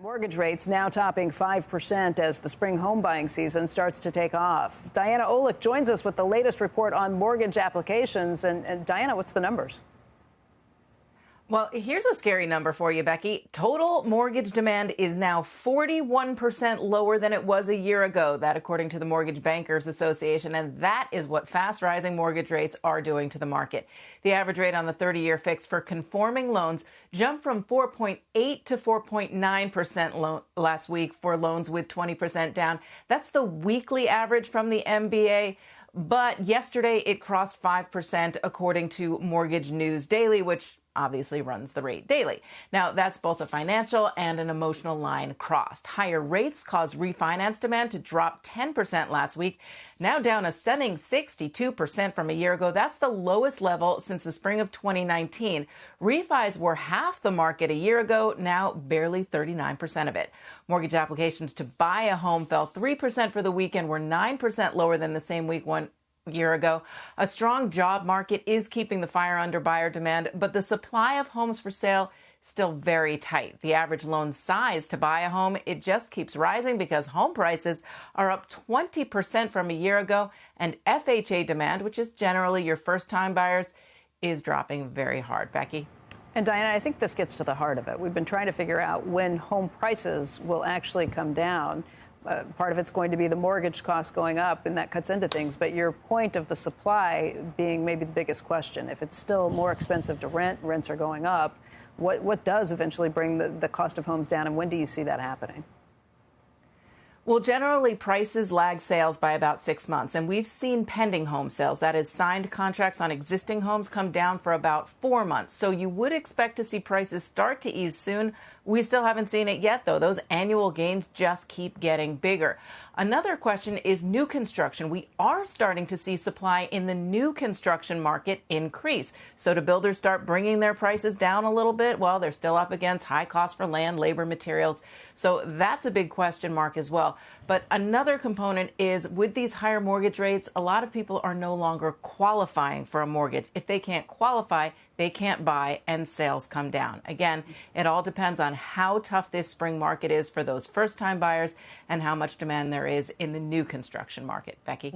Mortgage rates now topping 5% as the spring home buying season starts to take off. Diana Olick joins us with the latest report on mortgage applications. And Diana, what's the numbers? Well, here's a scary number for you, Becky. Total mortgage demand is now 41% lower than it was a year ago. That, according to the Mortgage Bankers Association, and that is what fast rising mortgage rates are doing to the market. The average rate on the 30-year fix for conforming loans jumped from 4.8 to 4.9% last week for loans with 20% down. That's the weekly average from the MBA. But yesterday it crossed 5%, according to Mortgage News Daily, which obviously runs the rate daily. Now, that's both a financial and an emotional line crossed. Higher rates caused refinance demand to drop 10% last week, now down a stunning 62% from a year ago. That's the lowest level since the spring of 2019. Refis were half the market a year ago, now barely 39% of it. Mortgage applications to buy a home fell 3% for the week and were 9% lower than the same week one year ago. A strong job market is keeping the fire under buyer demand, but the supply of homes for sale still very tight. The average loan size to buy a home, it just keeps rising because home prices are up 20% from a year ago, and FHA demand, which is generally your first-time buyers, is dropping very hard. Becky? And Diana, I think this gets to the heart of it. We've been trying to figure out when home prices will actually come down. Part of it's going to be the mortgage costs going up, and that cuts into things. But your point of the supply being maybe the biggest question. If it's still more expensive to rent, rents are going up, what does eventually bring the cost of homes down, and when do you see that happening? Well, generally, prices lag sales by about 6 months, and we've seen pending home sales, that is, signed contracts on existing homes, come down for about 4 months. So you would expect to see prices start to ease soon. We still haven't seen it yet, though. Those annual gains just keep getting bigger. Another question is new construction. We are starting to see supply in the new construction market increase. So do builders start bringing their prices down a little bit? Well, they're still up against high costs for land, labor, materials. So that's a big question mark as well. But another component is with these higher mortgage rates, a lot of people are no longer qualifying for a mortgage. If they can't qualify, they can't buy, and sales come down. Again, it all depends on how tough this spring market is for those first-time buyers and how much demand there is in the new construction market. Becky?